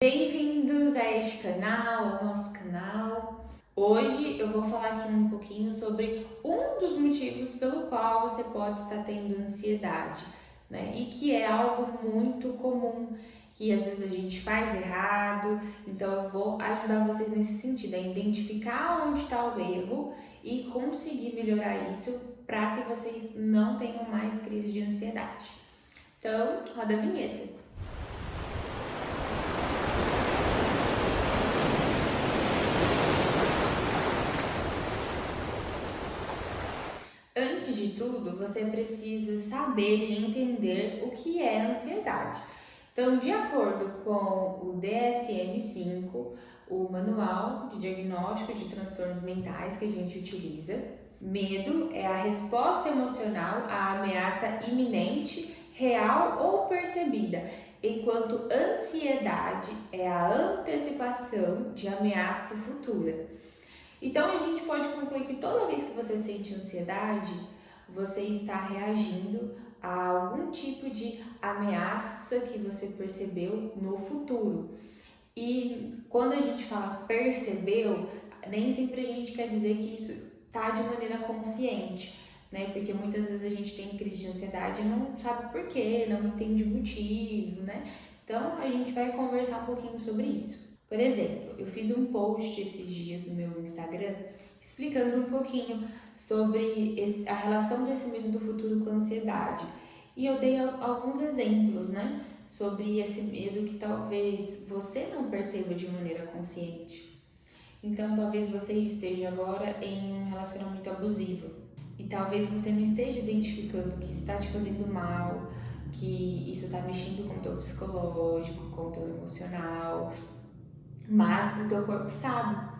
Bem-vindos a este canal, ao nosso canal. Hoje eu vou falar aqui um pouquinho sobre um dos motivos pelo qual você pode estar tendo ansiedade, né? E que é algo muito comum, que às vezes a gente faz errado. Então eu vou ajudar vocês nesse sentido, a identificar onde está o erro e conseguir melhorar isso para que vocês não tenham mais crise de ansiedade. Então, roda a vinheta. Antes de tudo, você precisa saber e entender o que é ansiedade. Então, de acordo com o DSM-5, o Manual de Diagnóstico de Transtornos Mentais que a gente utiliza, medo é a resposta emocional à ameaça iminente, real ou percebida, enquanto ansiedade é a antecipação de ameaça futura. Então a gente pode concluir que toda vez que você sente ansiedade, você está reagindo a algum tipo de ameaça que você percebeu no futuro. E quando a gente fala percebeu, nem sempre a gente quer dizer que isso está de maneira consciente, né? Porque muitas vezes a gente tem crise de ansiedade e não sabe por quê, não entende o motivo, né? Então a gente vai conversar um pouquinho sobre isso. Por exemplo, eu fiz um post esses dias no meu Instagram explicando um pouquinho sobre a relação desse medo do futuro com a ansiedade. E eu dei alguns exemplos, né, sobre esse medo que talvez você não perceba de maneira consciente. Então, talvez você esteja agora em um relacionamento abusivo e talvez você não esteja identificando que isso está te fazendo mal, que isso está mexendo com o teu psicológico, com o teu emocional, mas o teu corpo sabe.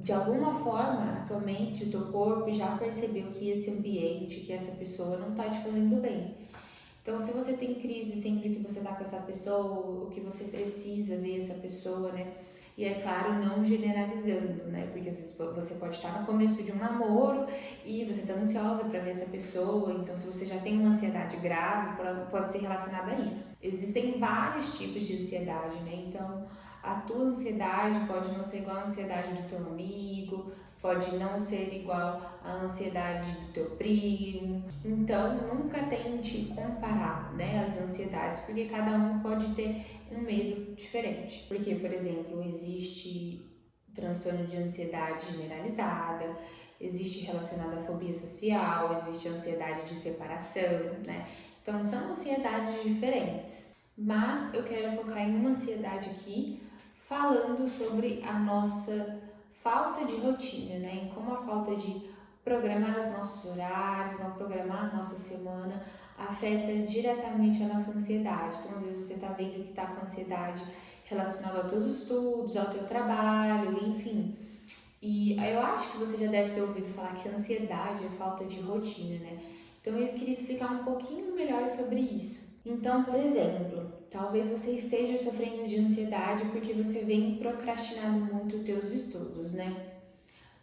De alguma forma, a tua mente, o teu corpo já percebeu que esse ambiente, que essa pessoa não está te fazendo bem. Então, se você tem crise sempre que você tá com essa pessoa, o que você precisa ver essa pessoa, né? E é claro, não generalizando, né? Porque às vezes você pode estar no começo de um namoro e você tá ansiosa para ver essa pessoa, então se você já tem uma ansiedade grave, pode ser relacionada a isso. Existem vários tipos de ansiedade, né? Então, a tua ansiedade pode não ser igual à ansiedade do teu amigo, pode não ser igual à ansiedade do teu primo. Então, nunca tente comparar, né, as ansiedades, porque cada um pode ter um medo diferente. Porque, por exemplo, existe transtorno de ansiedade generalizada, existe relacionada à fobia social, existe ansiedade de separação, né? Então, são ansiedades diferentes. Mas eu quero focar em uma ansiedade aqui, falando sobre a nossa falta de rotina, né? Em como a falta de programar os nossos horários, não programar a nossa semana, afeta diretamente a nossa ansiedade. Então, às vezes você está vendo que está com ansiedade relacionada aos teus estudos, ao teu trabalho, enfim. E eu acho que você já deve ter ouvido falar que a ansiedade é falta de rotina, né? Então, eu queria explicar um pouquinho melhor sobre isso. Então, por exemplo, talvez você esteja sofrendo de ansiedade porque você vem procrastinando muito os teus estudos, né?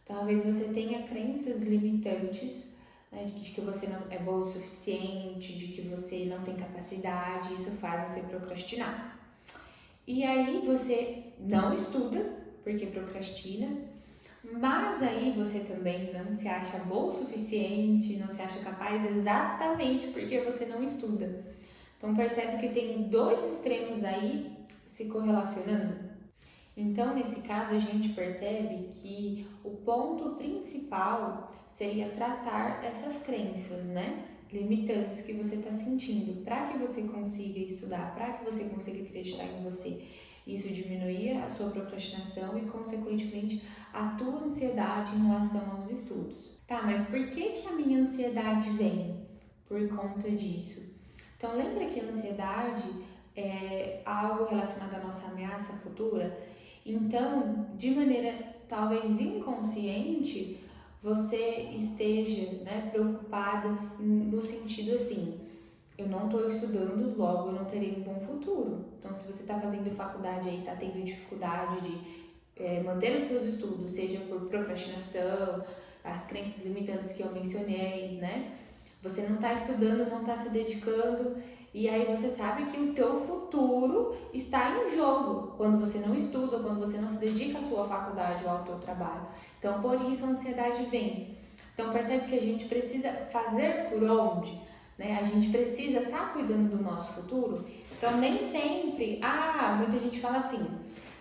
Talvez você tenha crenças limitantes, né, de que você não é boa o suficiente, de que você não tem capacidade, isso faz você procrastinar. E aí você não estuda, porque procrastina, mas aí você também não se acha boa o suficiente, não se acha capaz exatamente porque você não estuda. Então percebe que tem dois extremos aí se correlacionando. Então, nesse caso, a gente percebe que o ponto principal seria tratar essas crenças, né? Limitantes que você está sentindo, para que você consiga estudar, para que você consiga acreditar em você. Isso diminuir a sua procrastinação e, consequentemente, a tua ansiedade em relação aos estudos. Tá, mas por que a minha ansiedade vem? Por conta disso. Então, lembra que a ansiedade é algo relacionado à nossa ameaça futura? Então, de maneira talvez inconsciente, você esteja, né, preocupada no sentido assim: eu não estou estudando, logo eu não terei um bom futuro. Então, se você está fazendo faculdade aí, está tendo dificuldade de manter os seus estudos, seja por procrastinação, as crenças limitantes que eu mencionei, né? Você não está estudando, não está se dedicando E aí você sabe que o teu futuro está em jogo quando você não estuda, quando você não se dedica à sua faculdade ou ao teu trabalho. Então, por isso a ansiedade vem. Então, percebe que a gente precisa fazer por onde, né? A gente precisa estar cuidando do nosso futuro. Então, nem sempre, muita gente fala assim,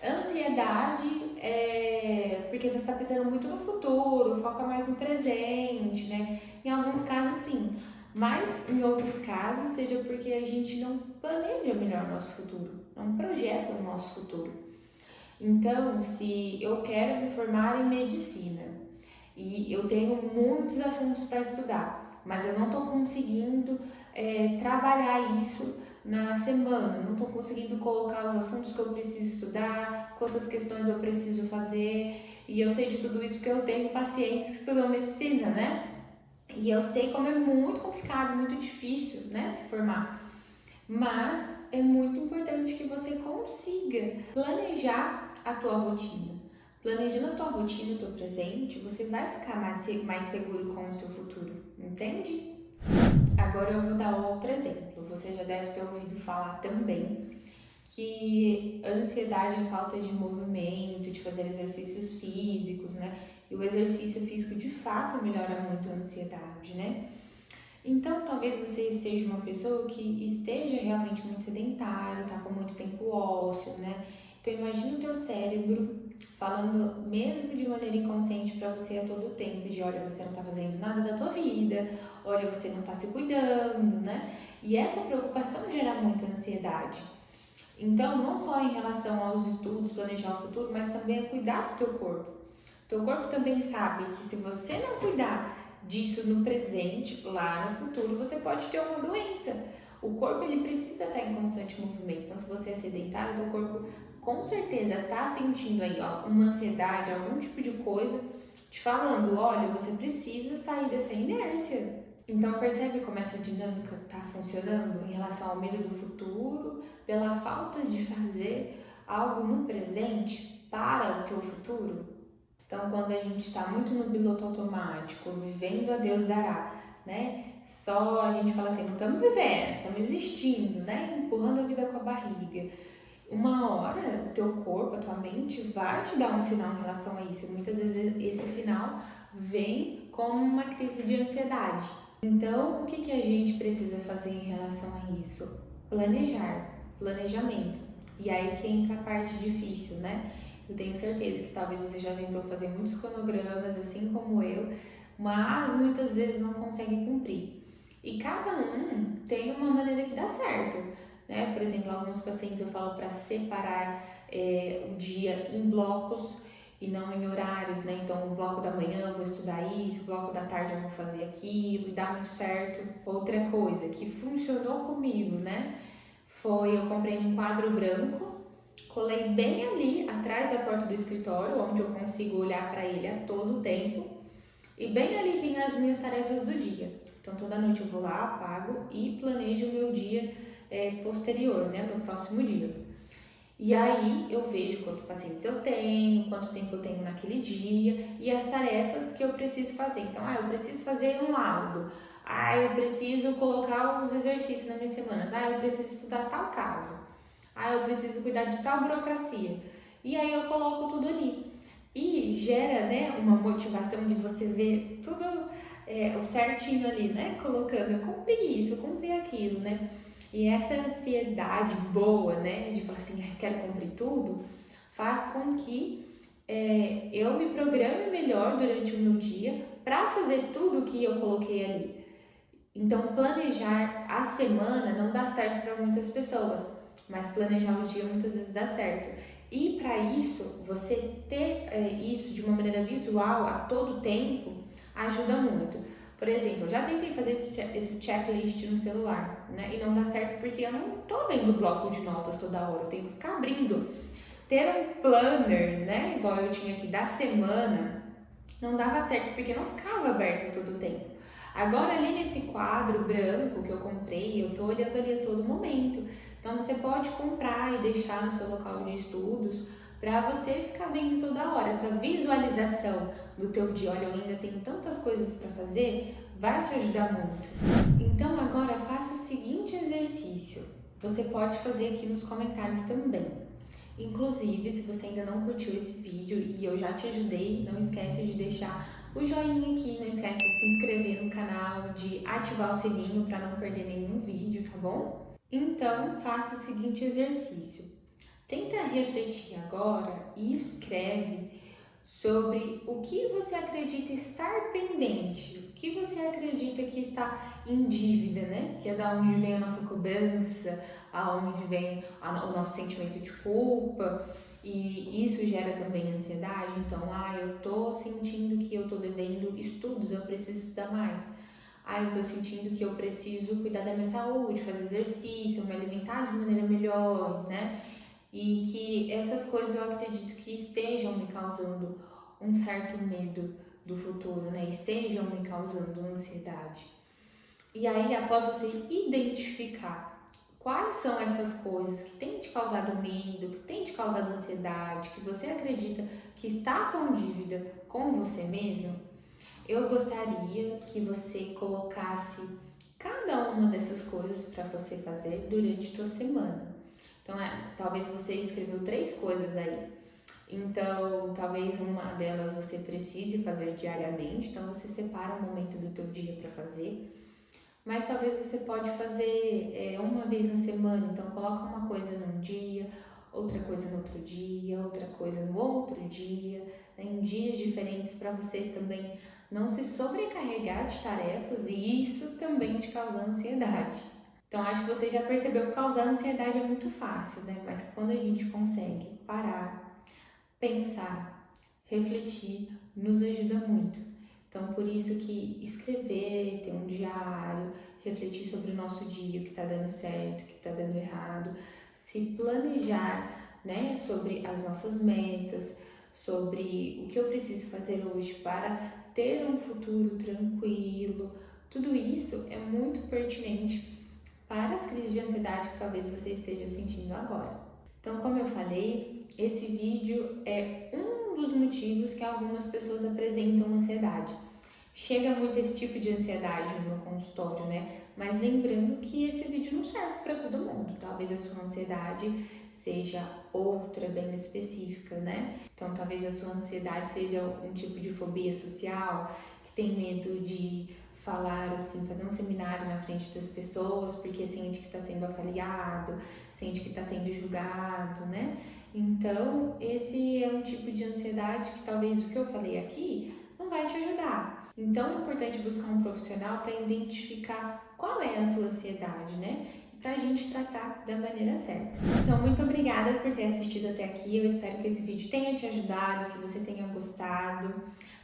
ansiedade é porque você está pensando muito no futuro, foca mais no presente, né? Em alguns casos, sim. Mas em outros casos, seja porque a gente não planeja melhor o nosso futuro, não projeta o nosso futuro. Então, se eu quero me formar em medicina e eu tenho muitos assuntos para estudar, mas eu não estou conseguindo trabalhar isso na semana, não estou conseguindo colocar os assuntos que eu preciso estudar, quantas questões eu preciso fazer, e eu sei de tudo isso porque eu tenho pacientes que estudam medicina, né? E eu sei como é muito complicado, muito difícil, né, se formar. Mas é muito importante que você consiga planejar a tua rotina. Planejando a tua rotina, o teu presente, você vai ficar mais seguro com o seu futuro, entende? Agora eu vou dar outro exemplo. Você já deve ter ouvido falar também que ansiedade é falta de movimento, de fazer exercícios físicos, né? E o exercício físico de fato melhora muito a ansiedade, né? Então, talvez você seja uma pessoa que esteja realmente muito sedentário, tá com muito tempo ósseo, né? Então, imagine o teu cérebro falando mesmo de maneira inconsciente para você a todo tempo, de olha, você não tá fazendo nada da tua vida, olha, você não tá se cuidando, né? E essa preocupação gera muita ansiedade. Então, não só em relação aos estudos, planejar o futuro, mas também a cuidar do teu corpo. Teu corpo também sabe que se você não cuidar disso no presente, lá no futuro, você pode ter uma doença. O corpo ele precisa estar em constante movimento. Então, se você é sedentário, teu corpo com certeza está sentindo aí uma ansiedade, algum tipo de coisa, te falando, olha, você precisa sair dessa inércia. Então percebe como essa dinâmica está funcionando em relação ao medo do futuro, pela falta de fazer algo no presente para o teu futuro? Então, quando a gente está muito no piloto automático, vivendo a Deus dará, né? Só a gente fala assim, não estamos vivendo, estamos existindo, né? Empurrando a vida com a barriga. Uma hora, o teu corpo, a tua mente vai te dar um sinal em relação a isso. Muitas vezes esse sinal vem como uma crise de ansiedade. Então, o que a gente precisa fazer em relação a isso? Planejar, planejamento. E aí que entra a parte difícil, né? Eu tenho certeza que talvez você já tentou fazer muitos cronogramas, assim como eu, mas muitas vezes não consegue cumprir. E cada um tem uma maneira que dá certo, né? Por exemplo, alguns pacientes eu falo para separar o dia em blocos e não em horários, né? Então, o bloco da manhã eu vou estudar isso, o bloco da tarde eu vou fazer aquilo, e dá muito certo. Outra coisa que funcionou comigo, né? Foi eu comprei um quadro branco, colei bem ali atrás da porta do escritório, onde eu consigo olhar para ele a todo tempo. E bem ali tem as minhas tarefas do dia. Então toda noite eu vou lá, apago e planejo o meu dia posterior, né, no próximo dia. E aí eu vejo quantos pacientes eu tenho, quanto tempo eu tenho naquele dia e as tarefas que eu preciso fazer. Então, eu preciso fazer um laudo. Eu preciso colocar os exercícios nas minhas semanas. Eu preciso estudar tal caso. Eu preciso cuidar de tal burocracia. E aí eu coloco tudo ali. E gera, né, uma motivação de você ver tudo certinho ali, né? Colocando, eu cumpri isso, eu cumpri aquilo, né? E essa ansiedade boa, né, de falar assim, quero cumprir tudo, faz com que eu me programe melhor durante o meu dia para fazer tudo o que eu coloquei ali. Então, planejar a semana não dá certo para muitas pessoas, mas planejar o dia muitas vezes dá certo. E para isso, você ter isso de uma maneira visual a todo tempo ajuda muito. Por exemplo, eu já tentei fazer esse checklist no celular, né? E não dá certo porque eu não tô vendo o bloco de notas toda hora, eu tenho que ficar abrindo. Ter um planner, né? Igual eu tinha aqui da semana, não dava certo porque não ficava aberto todo o tempo. Agora ali nesse quadro branco que eu comprei, eu tô olhando ali a todo momento. Então você pode comprar e deixar no seu local de estudos para você ficar vendo toda hora essa visualização do teu dia. Olha, eu ainda tenho tantas coisas para fazer, vai te ajudar muito. Então agora faça o seguinte exercício. Você pode fazer aqui nos comentários também. Inclusive, se você ainda não curtiu esse vídeo e eu já te ajudei, não esquece de deixar o joinha aqui, não esquece de se inscrever no canal, de ativar o sininho para não perder nenhum vídeo, tá bom? Então, faça o seguinte exercício. Tenta refletir agora e escreve sobre o que você acredita estar pendente, o que você acredita que está em dívida, né? Que é da onde vem a nossa cobrança, aonde vem o nosso sentimento de culpa, e isso gera também ansiedade. Então, eu tô sentindo que eu tô devendo estudos, eu preciso estudar mais. Eu tô sentindo que eu preciso cuidar da minha saúde, fazer exercício, me alimentar de maneira melhor, né? E que essas coisas eu acredito que estejam me causando um certo medo do futuro, né? Estejam me causando ansiedade. E aí, após você identificar quais são essas coisas que têm te causado medo, que têm te causado ansiedade, que você acredita que está com dívida com você mesmo, eu gostaria que você colocasse cada uma dessas coisas para você fazer durante a sua semana. Então, talvez você escreveu 3 coisas aí. Então, talvez uma delas você precise fazer diariamente. Então, você separa um momento do teu dia para fazer. Mas talvez você pode fazer uma vez na semana. Então, coloca uma coisa num dia, outra coisa no outro dia, outra coisa no outro dia, né, em dias diferentes, para você também não se sobrecarregar de tarefas e isso também te causar ansiedade. Então, acho que você já percebeu que causar ansiedade é muito fácil, né? Mas quando a gente consegue parar, pensar, refletir, nos ajuda muito. Então, por isso que escrever, ter um diário, refletir sobre o nosso dia, o que está dando certo, o que está dando errado, se planejar, né, sobre as nossas metas, sobre o que eu preciso fazer hoje para ter um futuro tranquilo, tudo isso é muito pertinente para as crises de ansiedade que talvez você esteja sentindo agora. Então, como eu falei, esse vídeo é um dos motivos que algumas pessoas apresentam ansiedade. Chega muito esse tipo de ansiedade no meu consultório, né? Mas lembrando que esse vídeo não serve para todo mundo. Talvez a sua ansiedade seja outra bem específica, né? Então, talvez a sua ansiedade seja um tipo de fobia social, que tem medo de falar assim, fazer um seminário na frente das pessoas, porque sente que está sendo avaliado, sente que está sendo julgado, né? Então, esse é um tipo de ansiedade que talvez o que eu falei aqui não vai te ajudar. Então, é importante buscar um profissional para identificar qual é a tua ansiedade, né? Para a gente tratar da maneira certa. Então, muito obrigada por ter assistido até aqui. Eu espero que esse vídeo tenha te ajudado, que você tenha gostado.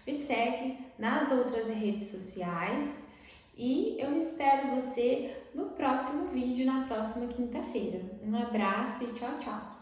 Me segue nas outras redes sociais e eu espero você no próximo vídeo, na próxima quinta-feira. Um abraço e tchau, tchau!